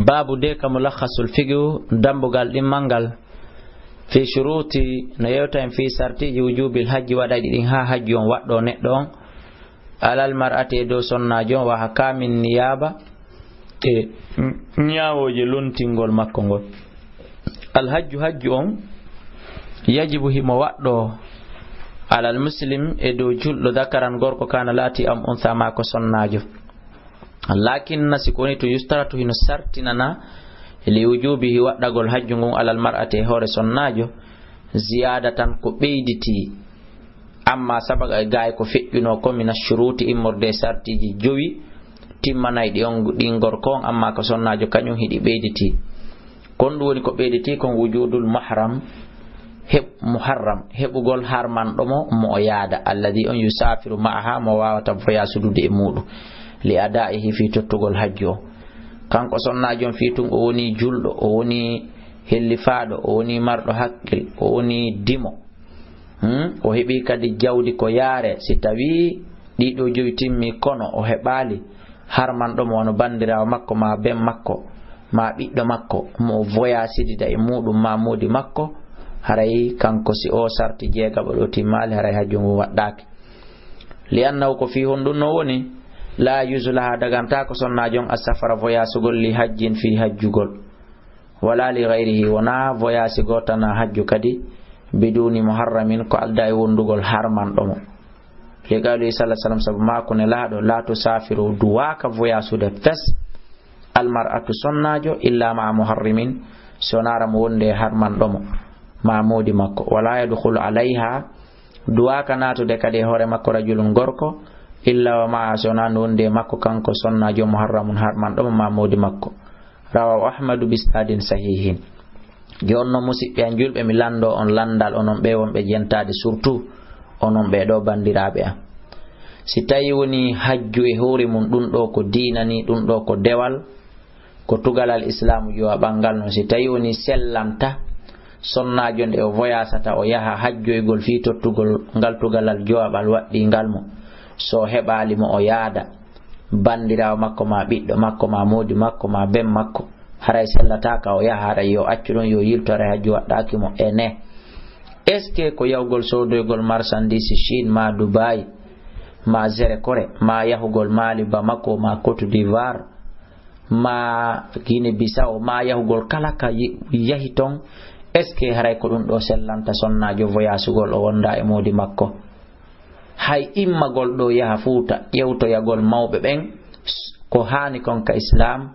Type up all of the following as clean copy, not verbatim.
babu de ka mulakhasul fiqhu dambugal dimmangal fi shuruti no yewta en fi sartiji wujubil hajji waɗaɗi ɗin ha hajji on waɗɗo neɗɗo on alal mar'ati do sonnajo wa hakamin niyaba e ñawoje lontingol makko ngol alhajju hajju on yajibu himo waɗɗo alal muslim e dow julɗo dakaran gorko kana laati am untha ma ko sonnajo lakin nasi koni to yustaratu hino sartinana li wujubihi waɗɗagol hajju ngon alal mar'ati e hoore sonnajo ziyadatan ko ɓeyditi amma sabaga gaay ko feƴƴuno ko mina shuruti immorde sartiji jowi timmanay ɗin gorko on amma ko sonnajo kañum hiɗi ɓeyditi kon ɗum woni ko ɓeyditi kon wujudul muharram heɓugol harmanɗo mo o yaada alladi on yusafiru ma'aha mo wawata foya sudude e muɗum li adaihi fi tottugol hajji o kanko sonnajo fi tun o woni julɗo o woni hellifaɗo o woni marɗo haqqil o woni dimo o heɓi kadi jawdi ko yaare si tawi ɗiɗo joyi timmi kono o heɓali harmanɗo mo wono bandirawo makko ma ben makko ma ɓiɗɗo makko mo voya sidida e muɗum ma modi makko haray kanko si o sarti jeegaɓo ɗo timmali haray hajju ngu waɗɗaki li annahu ko fi honɗum no woni la yusulaha daganta ko sonnajon asafara voyasugol li hajjin fi hajjugol wala li gayrihi wona voyasigo tana hajju kadi biduni muharramin ko alda e wondugol harmanɗo mo li qawli sallallahu alaihi wasallam sabu mako ne laaɗo la tusafiru duwaka voyasude fes almar'atu sonnajo illa ma muharrimin sonara mo wonde harmanɗo mo ma modi makko wala yadkhulu alayha duwaka natude kadi hoore makko rajulun gorko illa wa ma sonano wonde makko kanko sonnajo muharramun harmanɗo mo ma modi makko rawahu ahmadu bisadin sahihin jonno musidɓe an julɓe mi lando on landal onon ɓe wonɓe jentade surtout onon ɓe ɗo bandiraɓe am si tawi woni hajju e hoore mum ɗum ɗo ko dinani ɗum ɗo ko dewal ko tugalal islamu jowa ɓangal non si tawi woni sellanta sonnajo nde o voyasata o yaha hajjoygol fi tottugol ngal tugalal jowaɓal waɗɗi ngal mo so heɓali mo o yaada bandirawo makko ma ɓiɗɗo makko ma modi makko ma ben makko haray sellataka o yaha haray yo accu ɗon yo yilto haray hajju waɗɗaki mo ene est ce que ko yahugol sodoygol marchandise Chine ma Dubai ma Zere Kore ma yahugol Mali Bamako ma Cote d'Ivoire ma Guinée Bissau ma yahugol kala ka yahi ton est ce que haray ko ɗum ɗo sellanta sonnajo voyasugol o wonda e modi makko hay immagol ɗo yaha fuuta ƴewtoyagol mawɓe ɓen ko hani kon ka islam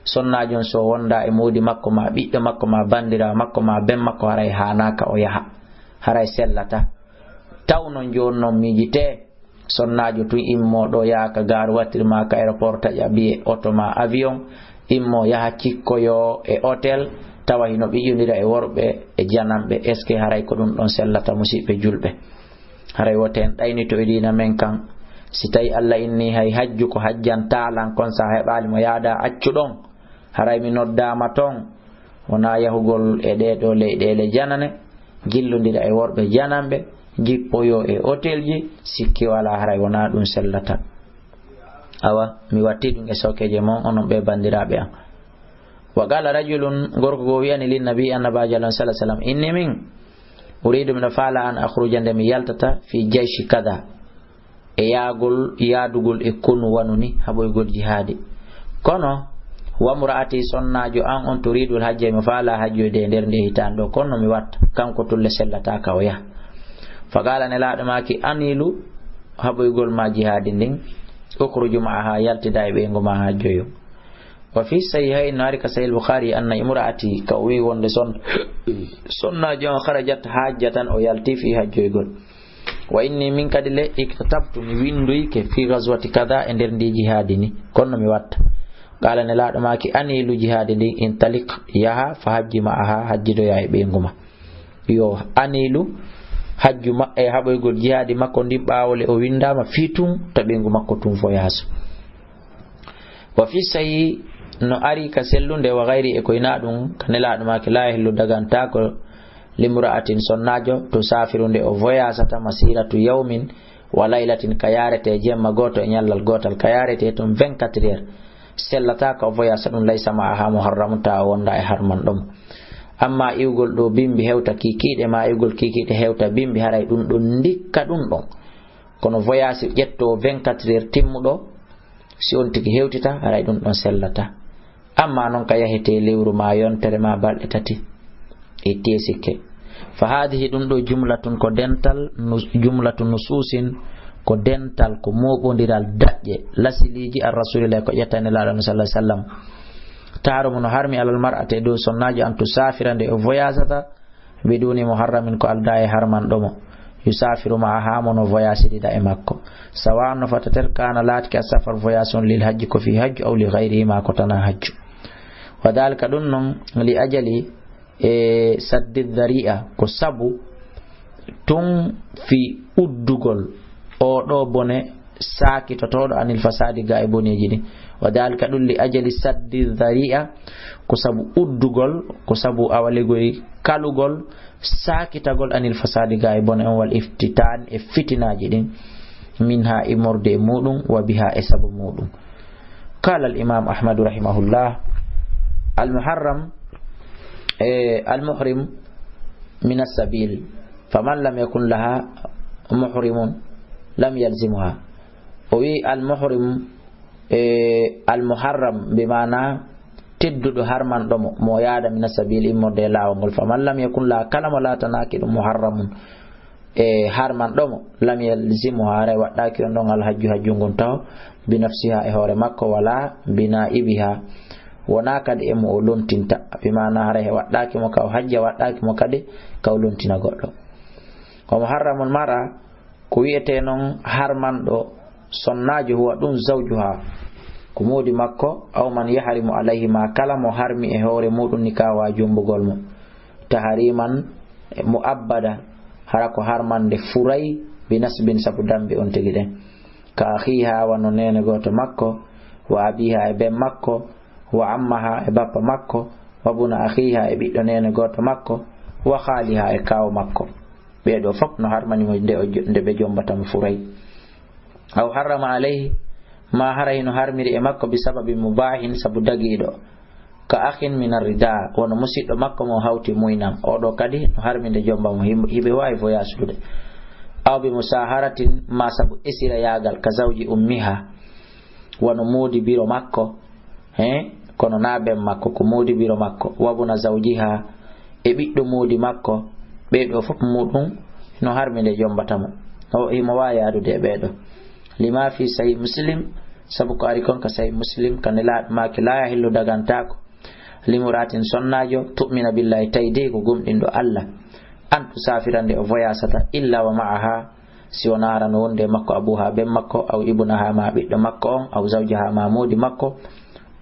sonnajon so wonda e modi makko ma ɓiɗɗo makko ma bandira makko ma ben makko haray hanaka o yaha haray sellata tawno jonnon mijite sonnajo tun immo ɗo yaka garu wattirma ka aéroport taƴa biye auto ma avion immo yaha cikkoyo e hôtel tawa hino ɓiƴƴodira e worɓe e janamɓe est ce que haray ko ɗum ɗon sellata musidɓe julɓe haray woten ɗayni to e dina men kan si tawi Allah inni hay hajju ko hajjantalan kon sa heɓali mo yaada accu ɗon haray mi noddama ton wona yahugol e ɗeɗo leyɗele janane gillodira e worɓe janamɓe jippoyo e hôtel ji sikki wala haray wona ɗum sellata awa mi watti ɗum e sokeje mon onon ɓe bandiraɓe am wa qala rajulun gorko go wiyani lin nabi annabajo sallallahu alaihi wasallam inni min uridu min fala an akhruja nde mi yaltata fi jayshi kada e yaadugol e konu wanuni haɓoygol jihadi kono wamraati sonnajo an on turidul hajja mi fala hajjoyde nder nde hitan ɗo kono mi watta kanko tulle sellataka o yaha fa qala ne laaɗo maki anilu haɓoygol ma jihadi ndin ukhruju ma'aha yaltida e ɓeygo ma hajjoyo wa fi sahihayn nari ka sahih bukhari anna imraati ka wi wonde sonnajo on kharajat hajjatan o yalti fi hajjoygol wa inni min kadi le iktabtu mi winduyke fi ghazwati kada e nder ndi jihadi ni kono mi watta qala ne laaɗo maki anilu jihadi ndi in talik yaha fa hajji ma'aha hajjidoya e ɓeygu ma yo anilu hajju ma e haɓoygol jihadi makko ndi ɓawole o windama fitum to ɓeygu makko tum voyage wa fi sahi no ari ka sellunde wa gayri e koyna ɗum kanelaɗo maki la yahillu dagantako limra'atin sonnajo to safirunde o voyasata masiratu yawmin wa laylatin ka yarete jemma goto e ñallal gotal ka yarete tum 24 heures sellata ka voyage dum laysa ma'aha muharram ta wonda e harman dum amma iwgol do bimbi hewta kikide ma iwgol kikide hewta bimbi haray dum don dikka dum don kono voyage jetto 24 heures timmudo si on tigi hewtita haray dum don sellata amma non ka yahete lewru ma yontere ma balde tati e tesike fa hadhihi dum do jumlatun ko dental jumlatun nususin ko dental ko moɓodiral daƴƴe lasiliji ar rasulillah ko ƴettane laaɗo sallallahu alaihi wasallam taharumu no harmi alal mar'ati do sonnaji an tusafira nde o voyagata biduni muharramin ko alda e harman ɗomo yusafiru ma'aha mono voyasidida e makko sawan no fatater kana latki a safar voyage on lil hajji ko fi hajju aw li gayrihi ma ko tana hajju wa dalika ɗum non li ajali e saddi dhari'a ko sabu tun fi uddugol o ɗo bone sakitotoɗo anil fasadi ga e boneji ɗi wa dalika ɗum li ajali saddi dhari'a ko sabu uddugol ko sabu awaligoy kalugol sakitagol anil fasadi ga e bone on wal iftitan e fitinaji ɗin minha e morde muɗum wa biha e sabu muɗum qala al imam ahmadu rahimahullah al muharram al muhrim min as-sabil faman lam yakun laha muhrimun lam yalzimuha wi al muhrim al muharram bimana teddudo harman domo mo yaada min sabil immorde lawol faman lam yakun la kalama la tanakidu muharramun harman domo lam yalzimuha re waddaki on don al hajju ngon taw bi nafsiha e hore makko wala bina ibiha wona kadi e mo lontinta bimana hare he waddaki mo kaw hajja waddaki mo kadi kaw lontina goddo ko muharramun mara ko wiyete non harman do sonnajo huwa dum zawjuha ko modi makko aw man yahrimu alayhi ma kala mo harmi e hore mudum ni kawa jombugol mo tahariman muabbada hara ko harmande furay bi nasbin sabu dambe on tegi den ka akhiha wa no nene goto makko wa abiha e ben makko wa ammaha e bappa makko wa buna akhiha e biddo nene goto makko wa khaliha e kaw makko beedo fop no harmani mo nde be jombata mo furay aw harrama alayhi ma harayno harmiri e makko bi sababi mubahin sabu dagido ka akhin min ar-rida wono musiddo makko mo hawti muynam odo kadi no harminde jomba mo hibe wawi voyasude aw bi musaharatin ma sabu esira yagal ka zawji ummiha wono modi biro makko kono naben makko ko modi biro makko wabuna zawjiha e biddo modi makko beedo fop mudum no harminde jombata mo o himo wawi adude beedo lima fi sahih muslim sabu ko ari kon ka sahih muslim kan la ma ki la yahillu dagantako limuratin sonnajo tu'mina billahi tayde ko gumdindo Allah an tusafirande o voyasata illa wa ma'aha si wonara no wonde makko abuha ben makko aw ibnaha ma biddo makko on aw zawjaha ma modi makko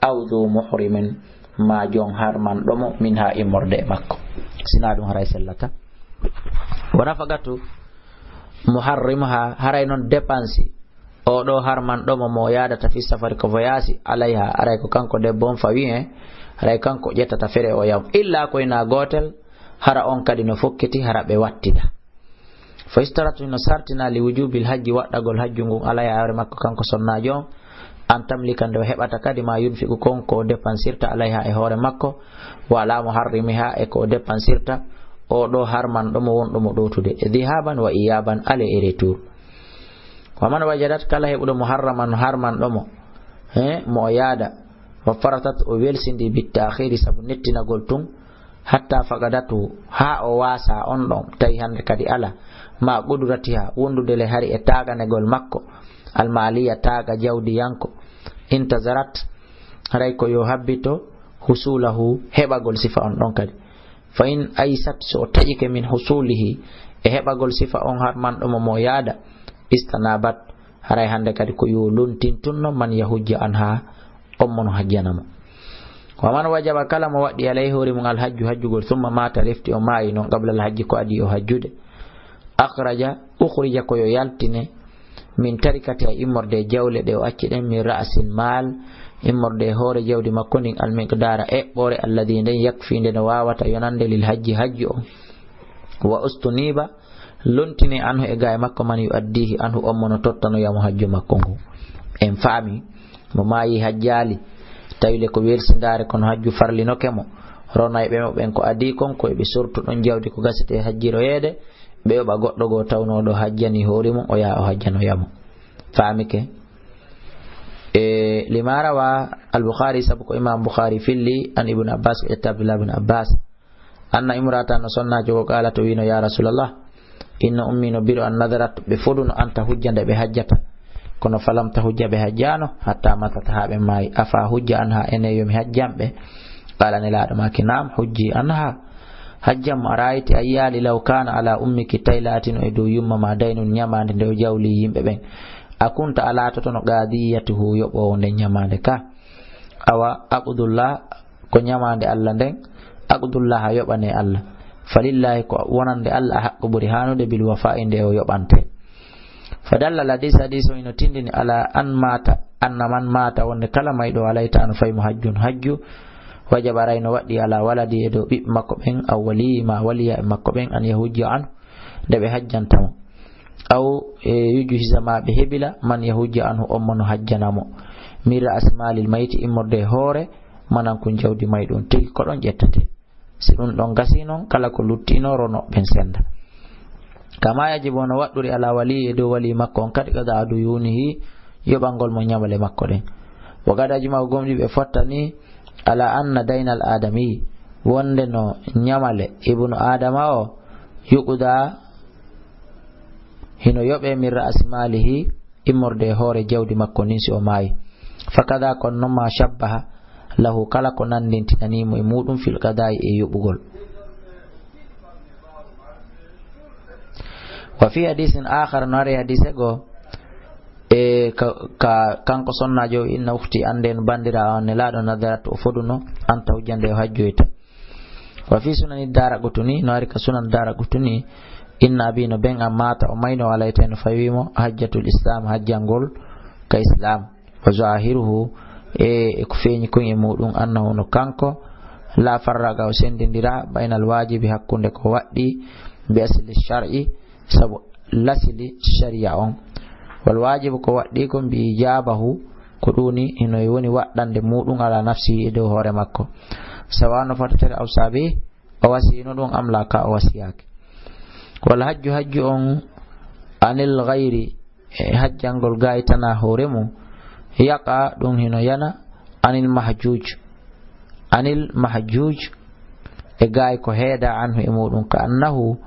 aw dhu muhrimin ma jon harman domo minha imorde makko sina dum haray sellata wona fagatu muharrimha haray non dépense o do harman domo mo yaadata fi safari ko voyage alayha aray ko kanko debbo on fawi haray kanko jettata fere o yaw illa ko ina gotel hara on kadi no fokkiti hara be wattida fa istaratu no sartina li wujubil hajji waddagol hajju ngun alayha are makko kanko sonnajo an tamlika ndo hebata kadi ma yunfiku konko dépensirta alayha e hore makko wala muharrimiha e ko dépensirta o do harman do mo wondo mo dotude dhihaban wa iyaban ale e retour wa man wajadat kala hebudo muharraman harman do mo mo yaada wa faratat o welsindi bit ta'khiri sabu nettina goltum hatta fagadatu ha o wasa on don tay hande kadi ala ma qudratiha wondude le hari e tagane gol makko al maliya taga jawdi yanko intazarat haray ko yo habbito husulahu hebagol sifa on don kadi fa in aysat so tajike min husulihi e hebagol sifa on harman do mo yaada istanabat haray hande kadi ko yo lontintunno man yahujja anha ommono hajjanamo wa man wajaba kala mo waddi alayhi hori mun al hajju hajjugol thumma mata lefti o maayi non qabla al hajji ko adi o hajjude ukhrija ko yo yaltine min tarikati a immorde jawle de o acci den min ra'sin mal immorde hore jawdi makko nin al miqdara e bore alladhi den yakfi den wawata yonande lil hajji hajju wa ustuniba lontini anhu e gaay makko man yu addihi anhu ommono tottano yamu hajju makko ngu en faami mo maayi hajjali tawile ko wersindare kono hajju farlinoke mo ronay be ben ko adi kon ko be surtu don jawdi ko gasete hajjiro yede be ba goddo go tawnodo hajjani horimo o ya o hajjano yamo famike limara wa al-Bukhari sabuko Imam Bukhari filli an Ibn Abbas Abdullah ibn Abbas anna imratan sonna jogo kala to wino ya Rasulullah inna ummi no biru an nadarat be fodun anta hujjande be hajjata kono falam ta hujja be hajjano hatta mata tahabe mai afa hujja anha ene yomi hajjambe qala ne laado makinam hujji anha hajjam araiti ayyali law kana ala ummiki taylatin edu yumma ma daynun nyamande de jawli yimbe ben akunta ala to no gadiyatuhu yobo wonde nyamande ka awa abdullah ko nyamande Allah den abdullah yobane Allah falillahi ko wonande Allah haqqu buri hanude bil wafa'i de o yobante fadalla hadis ino tindini ala an mata anna man mata wonde kala maydo walayta an fay hajju wajaba rayno waddi ala waladi edo bib makko ben aw walima waliya makko ben an yahujja an de be hajjantamo aw yujuhiza ma be hebila man yahujja anhu umman hajjanamo mira asmalil mayti immorde hore manan kun jawdi maydon tigi ko don jettate si dun don gasino kala ko luttino rono ben senda kama yajibu no wadduri ala wali edo wali makko on kadi kada adu yunihi yobangol mo nyamale makko den wa gadaji ma gomdi be fottani ala anna daynal adami wonde no nyamale ibnu adama o yuquda hino yobe min ra'smalihi immorde hore jawdi makko ninsi o maayi fakada kon no ma shabbaha lahu kala ko nandintinani mo e mudum fil qada'i e yobugol wa fi hadithin akhar nari hadise go kanko sonnajo inna ufti anden bandira on laado nadarat o foduno anta hujjande hajjoyta wa fi sunan daraqutuni nari ka sunan daraqutuni inna abina ben amata o mayno walayten fawimo hajjatul islam hajjangol ka islam wa zahiruhu ko feñi ko e mudum annahu no kanko la farraga o sendindira bainal wajibi hakkunde ko waddi bi asli shar'i sabu lasili sharia on wal wajibu ko waddi ko bi jabahu ko duni ino woni waddande mudum ala nafsi e dow hore makko sawano fatatere aw sabi o wasino dum amla ka o wasiyake wal hajju on anil ghairi hajjangol gaitana horemu yaqa dum hino yana anil mahjuj e gaay ko heeda anhu e mudum ka annahu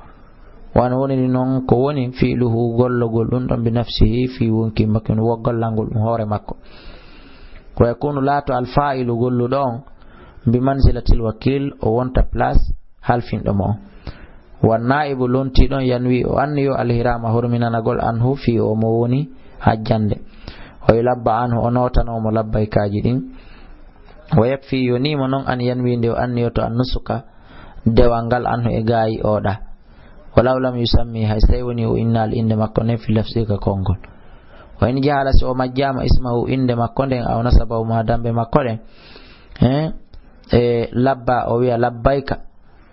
wan woni non ko woni fi'luhu gollogol dum don bi nafsihi fi wonki makko no woggolangol dum hore makko ko yakunu latu al fa'ilu gollu don bi manzilatil wakil o wonta place halfin do mo wan naibu lonti don yanwi o anniyo al hirama hurminana gol anhu fi o mo woni hajjande o labba anhu onotano mo labbaykaji din wa yakfi yoni mo non an yanwi nde o anniyo to annusuka dewangal anhu e gayi oda walaw lam yusammi hay saywani o innal inde makko ne fi lafsika kongol wa in jahala so majjama ismahu inde makko den aw nasabahu ma dambe makko den labba o wiya labbayka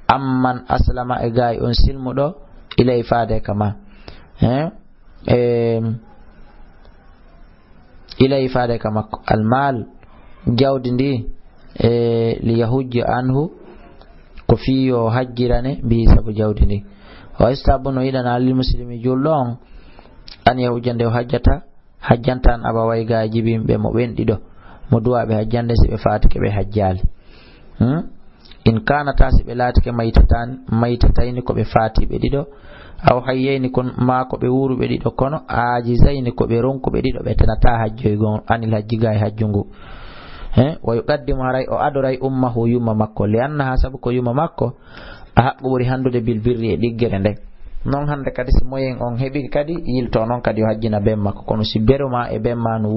amman aslama e gayi on silmudo ilay faade kama ilay faade kama almal jawdi ndi li yahujja anhu ko fiyo hajjirane bi sabu jawdi ndi wa istabuno idana lil muslimi jullon an yahujjande o hajjantan abaway ga jibimbe mo bendido mo duwabe hajjande sibe fatike be hajjali in kana tasibe latike maytataini ko be fati be dido aw hayyeni kon ma ko be wuru be dido kono ajizaini ko be ronko be dido be tanata hajjoy gon anil hajjiga e hajjungu wa yuqaddimu haray o adoray ummahu yumma makko li anna hasabu ko yumma makko a haqqu buri handude bil birri e diggere nde non hande kadi si moyen on hebi kadi yilto non kadi o hajjina ben makko kono si beruma e ben manu